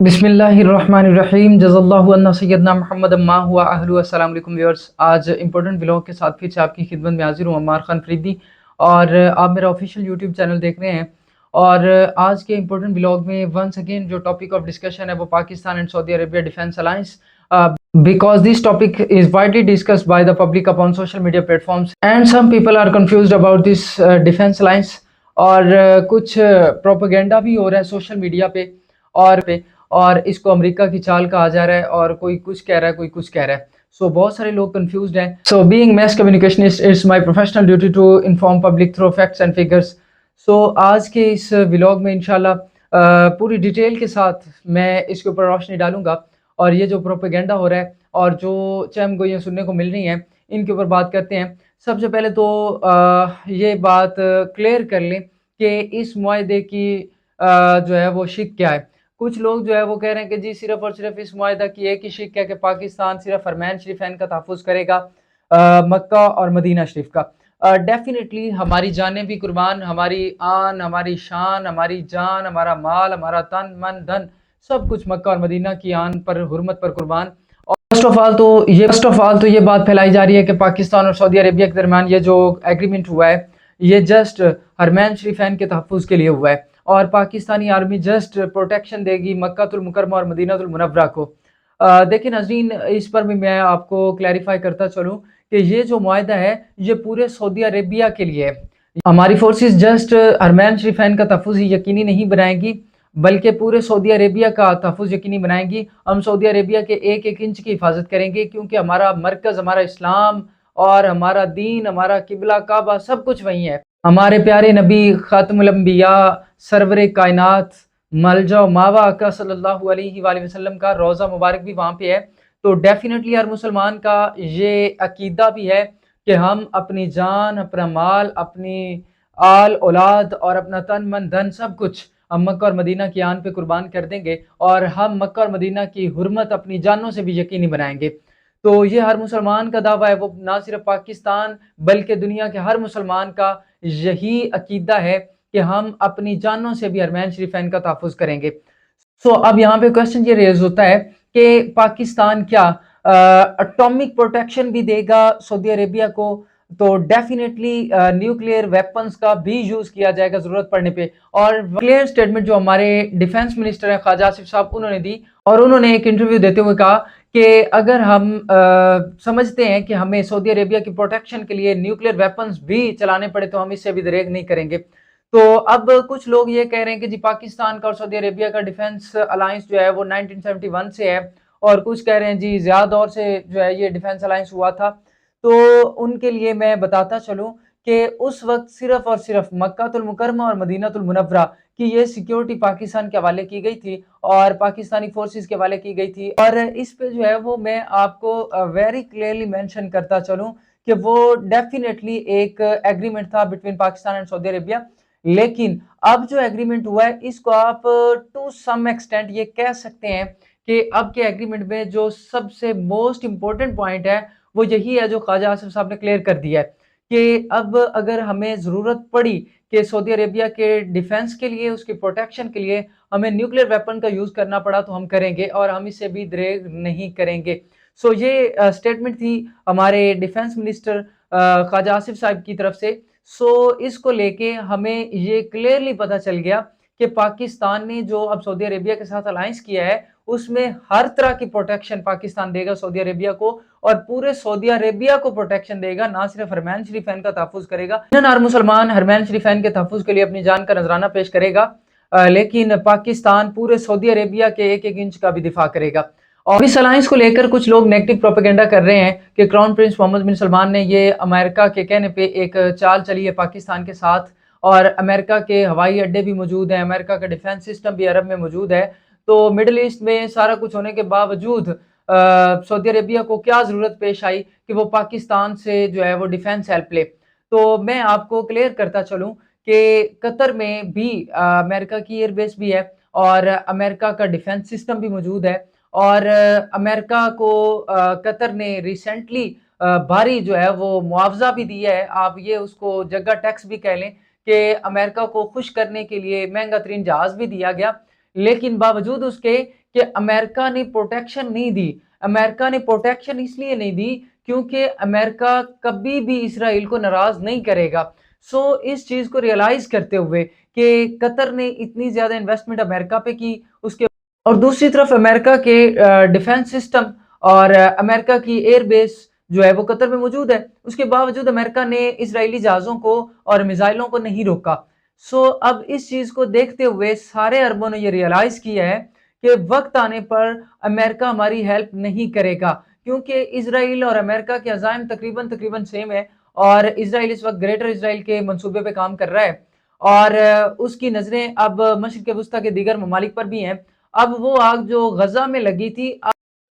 बिस्मिल्लाहिर्रहमानिर्रहीम जज़ल्लाहु अन्ना सय्यदना मोहम्मद अम्मा हुआ अहलु। अस्सलाम वालेकुम व्यूअर्स, आज इंपॉर्टेंट व्लॉग के साथ फिर से आपकी खिदमत में हाजिर हूँ। अम्मार खान फरीदी और आप मेरा ऑफिशियल यूट्यूब चैनल देख रहे हैं। और आज के इंपॉर्टेंट व्लॉग में वंस अगेन जो टॉपिक ऑफ डिस्कशन है वो Pakistan and Saudi Arabia defence alliance, because this topic is widely discussed by the public upon social media platforms and some people are confused about this defense alliance। और कुछ propaganda भी हो रहा है social media पे और इसको अमेरिका की चाल कहा जा रहा है और कोई कुछ कह रहा है कोई कुछ कह रहा है। सो बहुत सारे लोग कंफ्यूज्ड हैं। So being mass communicationist it's my professional duty to inform public through facts and figures. So आज के इस व्लॉग में इंशाल्लाह पूरी डिटेल के साथ मैं इसके ऊपर रोशनी डालूंगा और ये जो प्रोपेगेंडा हो रहा है और जो चमगोइयाँ सुनने को मिल रही हैं इनके ऊपर बात करते हैं। सबसे पहले तो ये बात क्लियर कर लें कि इस मुआहदे की जो है वो शिक क्या है। कुछ लोग जो है वो कह रहे हैं कि जी सिर्फ और सिर्फ इस मुआहदा की एक ही शिक है कि पाकिस्तान सिर्फ हरमैन शरीफैन का तहफ़्फ़ुज़ करेगा, मक्का और मदीना शरीफ का। डेफिनेटली हमारी जानें भी कुर्बान, हमारी आन, हमारी शान, हमारी जान, हमारा माल, हमारा तन मन धन सब कुछ मक्का और मदीना की आन पर, हुर्मत पर कुर्बान। और फर्स्ट ऑफ ऑल तो ये बात फैलाई जा रही है कि पाकिस्तान और सऊदी अरेबिया के दरमियान ये जो एग्रीमेंट हुआ है ये जस्ट हरमैन शरीफैन के तहफ़्फ़ुज़ के लिए हुआ है और पाकिस्तानी आर्मी जस्ट प्रोटेक्शन देगी मक्कातुल मुकरमा और मदीनातुल मुनव्वरा को। देखिए नाज़रीन, इस पर भी मैं आपको क्लैरिफाई करता चलूँ कि ये जो मुआहदा है ये पूरे सऊदी अरेबिया के लिए है। हमारी फोर्सेस जस्ट हरमैन शरीफैन का तहफ़्फ़ुज़ ही यकीनी नहीं बनाएंगी बल्कि पूरे सऊदी अरेबिया का तहफ़्फ़ुज़ यकीनी बनाएंगी। हम सऊदी अरेबिया के एक एक इंच की हिफाजत करेंगे क्योंकि हमारा मरकज़, हमारा इस्लाम और हमारा दीन, हमारा किबला काबा सब कुछ वहीं है। हमारे प्यारे नबी ख़ातमुल अंबिया, सरवरे कायनात, मलजा मावा आका सल्लल्लाहु अलैहि वसल्लम का रोज़ा मुबारक भी वहाँ पे है। तो डेफिनेटली हर मुसलमान का ये अकीदा भी है कि हम अपनी जान, अपना माल, अपनी आल औलाद और अपना तन मन धन सब कुछ हम मक्का और मदीना की आन पे कुर्बान कर देंगे और हम मक्का और मदीना की हुर्मत अपनी जानों से भी यकीनी बनाएंगे। तो ये हर मुसलमान का दावा है, वो ना सिर्फ पाकिस्तान बल्कि दुनिया के हर मुसलमान का यही अकीदा है कि हम अपनी जानों से भी हरमैन शरीफैन का तहफ़्फ़ुज़ करेंगे। सो अब यहाँ पे क्वेश्चन ये रेज़ होता है कि पाकिस्तान क्या एटॉमिक प्रोटेक्शन भी देगा सऊदी अरेबिया को? तो डेफिनेटली न्यूक्लियर वेपन्स का भी यूज़ किया जाएगा ज़रूरत पड़ने पे। और क्लियर स्टेटमेंट जो हमारे डिफेंस मिनिस्टर हैं ख्वाजा आसिफ साहब उन्होंने दी और उन्होंने एक इंटरव्यू देते हुए कहा कि अगर हम समझते हैं कि हमें सऊदी अरेबिया की प्रोटेक्शन के लिए न्यूक्लियर वेपन्स भी चलाने पड़े तो हम इससे भी दरेग नहीं करेंगे। तो अब कुछ लोग ये कह रहे हैं कि जी पाकिस्तान का और सऊदी अरेबिया का डिफेंस अलायंस जो है वो 1971 से है और कुछ कह रहे हैं जी ज़िया दौर से जो है ये डिफेंस अलायंस हुआ था। तो उनके लिए मैं बताता चलूँ कि उस वक़्त सिर्फ़ और सिर्फ़ मक्कातुल मुकरमा और मदीनातुल मुनव्वरा की ये सिक्योरिटी पाकिस्तान के हवाले की गई थी और पाकिस्तानी फ़ोर्सेस के हवाले की गई थी। और इस पे जो है वो मैं आपको वेरी क्लियरली मेंशन करता चलूँ कि वो डेफ़िनेटली एक एग्रीमेंट था between Pakistan and Saudi Arabia. लेकिन अब जो एग्रीमेंट हुआ है इसको आप टू सम एक्सटेंट ये कह सकते हैं कि अब के एग्रीमेंट में जो सबसे मोस्ट इम्पोर्टेंट पॉइंट है वो यही है जो ख्वाजा आसिफ साहब ने क्लियर कर दिया है कि अब अगर हमें ज़रूरत पड़ी कि सऊदी अरेबिया के डिफेंस के लिए, उसकी प्रोटेक्शन के लिए हमें न्यूक्लियर वेपन का यूज़ करना पड़ा तो हम करेंगे और हम इससे भी दरेग नहीं करेंगे। सो ये स्टेटमेंट थी हमारे डिफेंस मिनिस्टर ख्वाजा आसिफ साहब की तरफ से। सो इसको लेके हमें ये क्लियरली पता चल गया कि पाकिस्तान ने जो अब सऊदी अरेबिया के साथ अलायंस किया है उसमें हर तरह की प्रोटेक्शन पाकिस्तान देगा सऊदी अरेबिया को और पूरे सऊदी अरेबिया को प्रोटेक्शन देगा, ना सिर्फ हरमैन शरीफैन का तहफ़्फ़ुज़ करेगा। हर मुसलमान हरमैन शरीफैन के तहफ़्फ़ुज़ के लिए अपनी जान का नजराना पेश करेगा, लेकिन पाकिस्तान पूरे सऊदी अरेबिया के एक एक इंच का भी दिफा करेगा। और इस अलायंस को लेकर कुछ लोग नेगेटिव प्रोपेगेंडा कर रहे हैं कि क्राउन प्रिंस मोहम्मद बिन सलमान ने ये अमेरिका के कहने पे एक चाल चली है पाकिस्तान के साथ और अमेरिका के हवाई अड्डे भी मौजूद हैं, अमेरिका का डिफेंस सिस्टम भी अरब में मौजूद है। तो मिडल ईस्ट में सारा कुछ होने के बावजूद सऊदी अरेबिया को क्या ज़रूरत पेश आई कि वो पाकिस्तान से जो है वो डिफेंस हेल्प ले। तो मैं आपको क्लियर करता चलूँ कि कतर में भी अमेरिका की एयरबेस भी है और अमेरिका का डिफेंस सिस्टम भी मौजूद है और अमेरिका को कतर ने रिसेंटली भारी जो है वो मुआवजा भी दिया है। आप ये उसको जगह टैक्स भी कह लें कि अमेरिका को खुश करने के लिए महंगा तरीन जहाज़ भी दिया गया। لیکن باوجود اس کے کہ امریکہ نے پروٹیکشن نہیں دی. امریکہ نے پروٹیکشن اس لیے نہیں دی کیونکہ امریکہ کبھی بھی اسرائیل کو ناراض نہیں کرے گا. اس چیز کو ریئلائز کرتے ہوئے کہ قطر نے اتنی زیادہ انویسٹمنٹ امریکہ پہ کی، اس کے اور دوسری طرف امریکہ کے ڈیفنس سسٹم اور امریکہ کی ایئر بیس جو ہے وہ قطر میں موجود ہے، اس کے باوجود امریکہ نے اسرائیلی جہازوں کو اور میزائلوں کو نہیں روکا. اب اس چیز کو دیکھتے ہوئے سارے عربوں نے یہ ریئلائز کیا ہے کہ وقت آنے پر امریکہ ہماری ہیلپ نہیں کرے گا، کیونکہ اسرائیل اور امریکہ کے عزائم تقریباً سیم ہے، اور اسرائیل اس وقت گریٹر اسرائیل کے منصوبے پہ کام کر رہا ہے، اور اس کی نظریں اب مشرق وسطیٰ کے دیگر ممالک پر بھی ہیں. اب وہ آگ جو غزہ میں لگی تھی،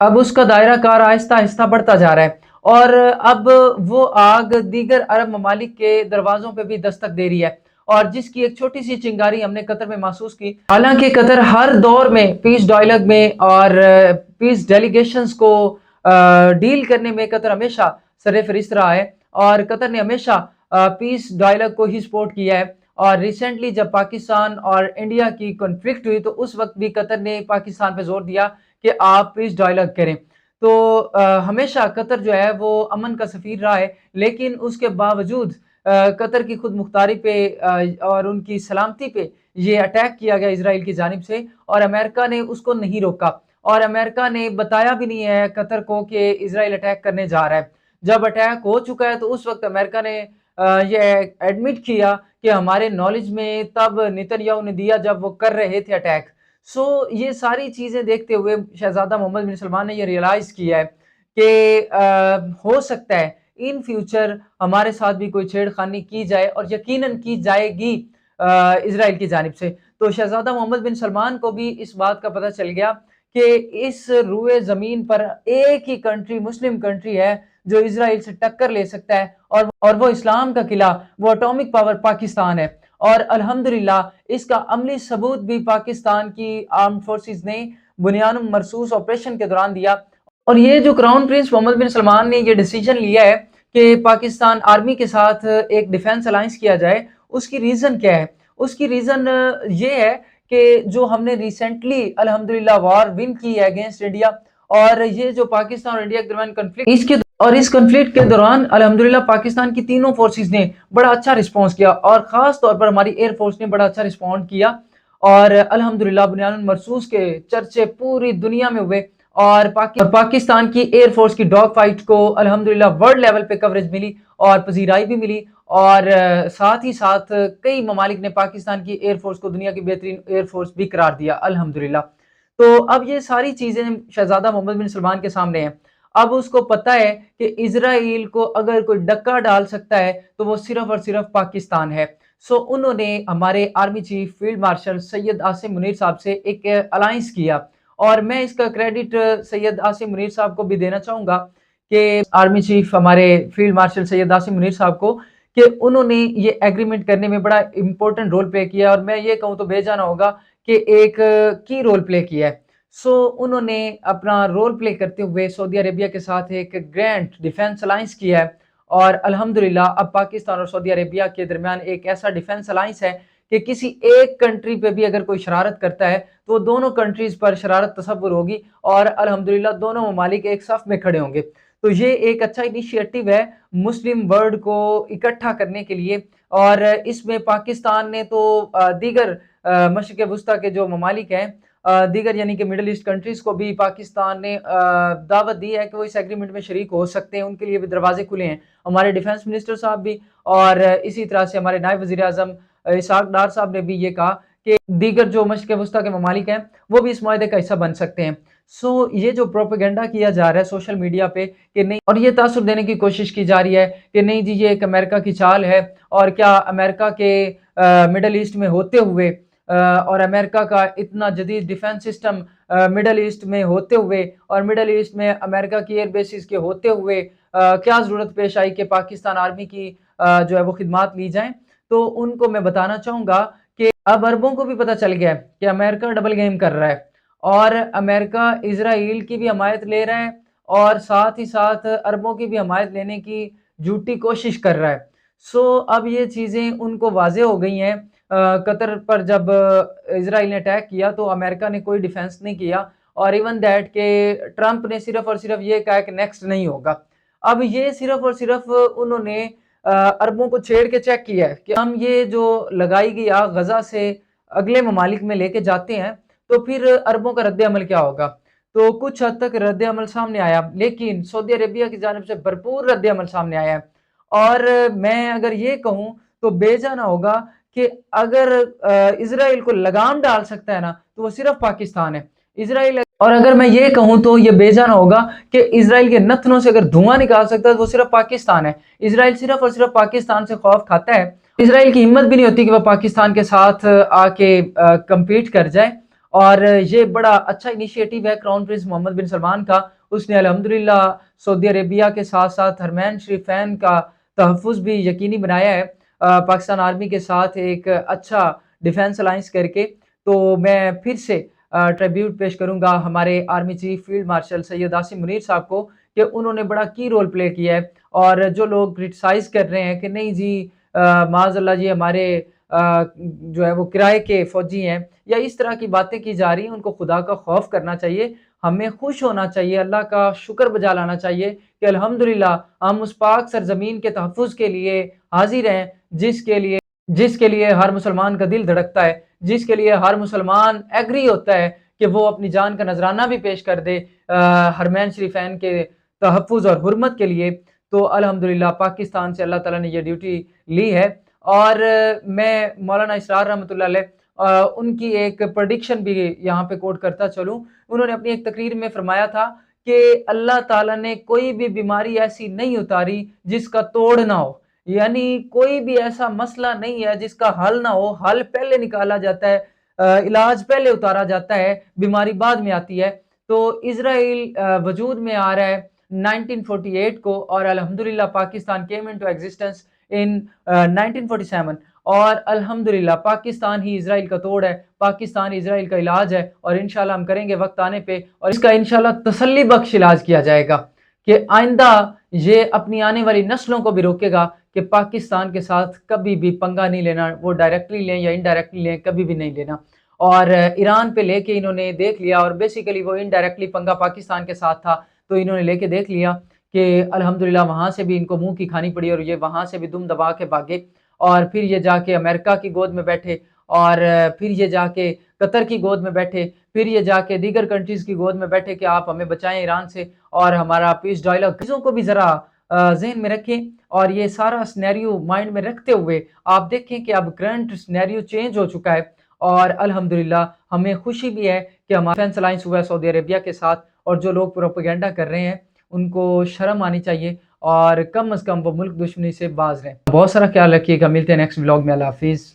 اب اس کا دائرہ کار آہستہ آہستہ بڑھتا جا رہا ہے، اور اب وہ آگ دیگر عرب ممالک کے دروازوں پہ بھی دستک دے رہی ہے، اور جس کی ایک چھوٹی سی چنگاری ہم نے قطر میں محسوس کی. حالانکہ قطر ہر دور میں پیس ڈائلاگ میں اور پیس ڈیلیگیشنز کو ڈیل کرنے میں قطر ہمیشہ سر فہرست رہا ہے، اور قطر نے ہمیشہ پیس ڈائلاگ کو ہی سپورٹ کیا ہے. اور ریسنٹلی جب پاکستان اور انڈیا کی کنفلکٹ ہوئی تو اس وقت بھی قطر نے پاکستان پہ زور دیا کہ آپ پیس ڈائلاگ کریں. تو ہمیشہ قطر جو ہے وہ امن کا سفیر رہا ہے، لیکن اس کے باوجود قطر کی خود مختاری پہ اور ان کی سلامتی پہ یہ اٹیک کیا گیا اسرائیل کی جانب سے، اور امریکہ نے اس کو نہیں روکا، اور امریکہ نے بتایا بھی نہیں ہے قطر کو کہ اسرائیل اٹیک کرنے جا رہا ہے. جب اٹیک ہو چکا ہے تو اس وقت امریکہ نے یہ ایڈمٹ کیا کہ ہمارے نالج میں تب نیتن نے دیا جب وہ کر رہے تھے اٹیک. یہ ساری چیزیں دیکھتے ہوئے شہزادہ محمد بن سلمان نے یہ ریئلائز کیا ہے کہ ہو سکتا ہے ان فیوچر ہمارے ساتھ بھی کوئی چھیڑ خانی کی جائے، اور یقیناً کی جائے گی اسرائیل کی جانب سے. تو شہزادہ محمد بن سلمان کو بھی اس بات کا پتہ چل گیا کہ اس روئے زمین پر ایک ہی کنٹری، مسلم کنٹری ہے جو اسرائیل سے ٹکر لے سکتا ہے، اور وہ اسلام کا قلعہ، وہ اٹامک پاور پاکستان ہے. اور الحمدللہ اس کا عملی ثبوت بھی پاکستان کی آرمڈ فورسز نے بنیان مرصوص آپریشن کے دوران دیا. اور یہ جو کراؤن پرنس محمد بن سلمان نے یہ ڈیسیجن لیا ہے کہ پاکستان آرمی کے ساتھ ایک ڈیفنس الائنس کیا جائے، اس کی ریزن کیا ہے؟ اس کی ریزن یہ ہے کہ جو ہم نے ریسنٹلی الحمدللہ وار ون کی ہے اگینسٹ انڈیا، اور یہ جو پاکستان اور انڈیا کے درمیان کنفلکٹ، اس کنفلکٹ کے دوران الحمدللہ پاکستان کی تینوں فورسز نے بڑا اچھا رسپانس کیا، اور خاص طور پر ہماری ایئر فورس نے بڑا اچھا رسپونڈ کیا، اور الحمدللہ بنیان مرصوص کے چرچے پوری دنیا میں ہوئے، اور پاکستان کی ایئر فورس کی ڈاگ فائٹ کو الحمدللہ ورلڈ لیول پہ کوریج ملی اور پذیرائی بھی ملی، اور ساتھ ہی ساتھ کئی ممالک نے پاکستان کی ایئر فورس کو دنیا کی بہترین ایئر فورس بھی قرار دیا الحمدللہ. تو اب یہ ساری چیزیں شہزادہ محمد بن سلمان کے سامنے ہیں. اب اس کو پتہ ہے کہ اسرائیل کو اگر کوئی ڈکا ڈال سکتا ہے تو وہ صرف اور صرف پاکستان ہے. انہوں نے ہمارے army chief field marshal Syed Asim Munir صاحب سے ایک الائنس کیا، اور میں اس کا کریڈٹ سید عاصم منیر صاحب کو بھی دینا چاہوں گا کہ آرمی چیف ہمارے فیلڈ مارشل سید عاصم منیر صاحب کو، کہ انہوں نے یہ ایگریمنٹ کرنے میں بڑا امپورٹنٹ رول پلے کیا، اور میں یہ کہوں تو بے جانا ہوگا کہ ایک کی رول پلے کیا ہے. انہوں نے اپنا رول پلے کرتے ہوئے سعودی عربیہ کے ساتھ ایک گرینڈ ڈیفنس الائنس کیا ہے، اور الحمدللہ اب پاکستان اور سعودی عربیہ کے درمیان ایک ایسا ڈیفنس الائنس ہے کہ کسی ایک کنٹری پہ بھی اگر کوئی شرارت کرتا ہے تو وہ دونوں کنٹریز پر شرارت تصور ہوگی، اور الحمدللہ دونوں ممالک ایک صف میں کھڑے ہوں گے. تو یہ ایک اچھا انیشیٹو ہے مسلم ورلڈ کو اکٹھا کرنے کے لیے، اور اس میں پاکستان نے تو دیگر مشرق وسطیٰ کے جو ممالک ہیں، دیگر یعنی کہ مڈل ایسٹ کنٹریز کو بھی پاکستان نے دعوت دی ہے کہ وہ اس ایگریمنٹ میں شریک ہو سکتے ہیں، ان کے لیے بھی دروازے کھلے ہیں. ہمارے ڈیفنس منسٹر صاحب بھی، اور اسی طرح سے ہمارے نائب وزیر اعظم اسحاق ڈار صاحب نے بھی یہ کہا کہ دیگر جو مشرق وسطیٰ کے ممالک ہیں وہ بھی اس معاہدے کا حصہ بن سکتے ہیں. یہ جو پروپیگنڈا کیا جا رہا ہے سوشل میڈیا پہ کہ نہیں، اور یہ تاثر دینے کی کوشش کی جا رہی ہے کہ نہیں جی یہ ایک امریکہ کی چال ہے، اور کیا امریکہ کے مڈل ایسٹ میں ہوتے ہوئے اور امریکہ کا اتنا جدید ڈیفنس سسٹم مڈل ایسٹ میں ہوتے ہوئے، اور مڈل ایسٹ میں امریکہ کی ایئر بیسز کے ہوتے ہوئے کیا ضرورت پیش آئی کہ پاکستان آرمی کی جو ہے وہ خدمات لی جائیں. تو ان کو میں بتانا چاہوں گا کہ اب عربوں کو بھی پتہ چل گیا ہے کہ امریکہ ڈبل گیم کر رہا ہے، اور امریکہ اسرائیل کی بھی حمایت لے رہا ہے، اور ساتھ ہی ساتھ عربوں کی بھی حمایت لینے کی جھوٹی کوشش کر رہا ہے. اب یہ چیزیں ان کو واضح ہو گئی ہیں. कतर पर जब इज़राइल ने अटैक किया तो अमेरिका ने कोई डिफेंस नहीं किया, और इवन दैट के ट्रंप ने सिर्फ़ और सिर्फ़ ये कहा कि नेक्स्ट नहीं होगा। अब ये सिर्फ़ और सिर्फ़ उन्होंने अरबों को छेड़ के चेक किया है कि हम ये जो लगाई गई आग गज़ा से अगले ममालिक में लेके जाते हैं, तो फिर अरबों का रद्द-ए-अमल क्या होगा? तो कुछ हद तक रद्द-ए-अमल सामने आया, लेकिन सऊदी अरेबिया की जानिब से भरपूर रद्द-ए-अमल सामने आया है। और मैं अगर ये कहूँ तो बेजा ना होगा कि अगर इज़राइल को लगाम डाल सकता है ना, तो वो सिर्फ़ पाकिस्तान है। इज़राइल, और अगर मैं ये कहूँ तो ये बेजा ना होगा कि इज़राइल के नथनों से अगर धुआँ निकाल सकता है तो वो सिर्फ़ पाकिस्तान है। इज़राइल सिर्फ़ और सिर्फ़ पाकिस्तान से खौफ खाता है। इज़राइल की हिम्मत भी नहीं होती कि वो पाकिस्तान के साथ आके कम्पीट कर जाए। और ये बड़ा अच्छा इनिशिएटिव है क्राउन प्रिंस मोहम्मद बिन सलमान का। उसने अल्हम्दुलिल्लाह सऊदी अरेबिया के साथ-साथ हरमैन शरीफैन का तहफ़्फ़ुज़ भी यकीनी बनाया है पाकिस्तान आर्मी के साथ एक अच्छा डिफेंस अलायंस करके। तो मैं फिर से ट्रिब्यूट पेश करूँगा हमारे army chief field marshal Syed Asim Munir साहब को कि उन्होंने बड़ा की रोल प्ले किया है। और जो लोग क्रिटिसाइज़ कर रहे हैं कि नहीं जी माज़अल्लाह जी हमारे जो है वो किराए के फ़ौजी हैं, या इस तरह की बातें की जा रही हैं, उनको खुदा का खौफ करना चाहिए। हमें खुश होना चाहिए, अल्लाह का शुक्र बजा लाना चाहिए कि अल्हम्दुलिल्लाह हम उस पाक सरज़मीन के तहफ़्फ़ुज़ के लिए हाज़िर हैं, जिसके लिए हर मुसलमान का दिल धड़कता है, जिसके लिए हर मुसलमान एग्री होता है कि वो अपनी जान का नज़राना भी पेश कर दे हरमैन शरीफैन के तहफ़्फ़ुज़ और हुर्मत के लिए। तो अल्हम्दुलिल्लाह पाकिस्तान से अल्लाह ताला ने ये ड्यूटी ली है। और मैं मौलाना इसरार रहमतुल्लाह अलैह उनकी एक प्रेडिक्शन भी यहाँ पे कोट करता चलूँ। उन्होंने अपनी एक तकरीर में फरमाया था कि अल्लाह ताला ने कोई भी बीमारी ऐसी नहीं उतारी जिसका तोड़ ना हो। यानी कोई भी ऐसा मसला नहीं है जिसका हल ना हो, हल पहले निकाला जाता है, इलाज पहले उतारा जाता है, बीमारी बाद में आती है। तो इज़राइल वजूद में आ रहा है 1948 को, और अल्हम्दुलिल्लाह पाकिस्तान केम इनटू एक्जिस्टेंस इन 1947। और अल्हम्दुलिल्लाह पाकिस्तान ही इज़राइल का तोड़ है, पाकिस्तान इज़राइल का इलाज है, और इंशाल्लाह हम करेंगे वक़्त आने पे, और इसका इंशाल्लाह तसल्ली बख्श इलाज किया जाएगा कि आइंदा ये अपनी आने वाली नस्लों को भी रोकेगा कि पाकिस्तान के साथ कभी भी पंगा नहीं लेना, वो डायरेक्टली लें या इनडायरेक्टली लें, कभी भी नहीं लेना। और ईरान पे लेके इन्होंने देख लिया, और बेसिकली वो इनडायरेक्टली पंगा पाकिस्तान के साथ था, तो इन्होंने लेके देख लिया कि अल्हम्दुलिल्लाह वहाँ से भी इनको मुँह की खानी पड़ी, और ये वहाँ से भी दुम दबा के भागे, और फिर ये जाके अमेरिका की गोद में बैठे, और फिर ये जाके कतर की गोद में बैठे, फिर ये जाके दीगर कंट्रीज़ की गोद में बैठे कि आप हमें बचाएँ ईरान से, और हमारा पीस डायलॉग चीज़ों को भी ज़रा ज़हन में रखें। और ये सारा सिनेरियो माइंड में रखते हुए आप देखें कि अब करंट सिनेरियो चेंज हो चुका है, और अल्हम्दुलिल्लाह हमें खुशी भी है कि हमारा डिफेंस अलायंस हुआ है सऊदी अरेबिया के साथ, और जो लोग प्रोपेगेंडा कर रहे हैं उनको शर्म आनी चाहिए, और कम से कम वो मुल्क दुश्मनी से बाज रहें। बहुत सारा ख्याल रखिएगा, मिलते हैं नेक्स्ट व्लॉग में। अल्लाह हाफ़िज़।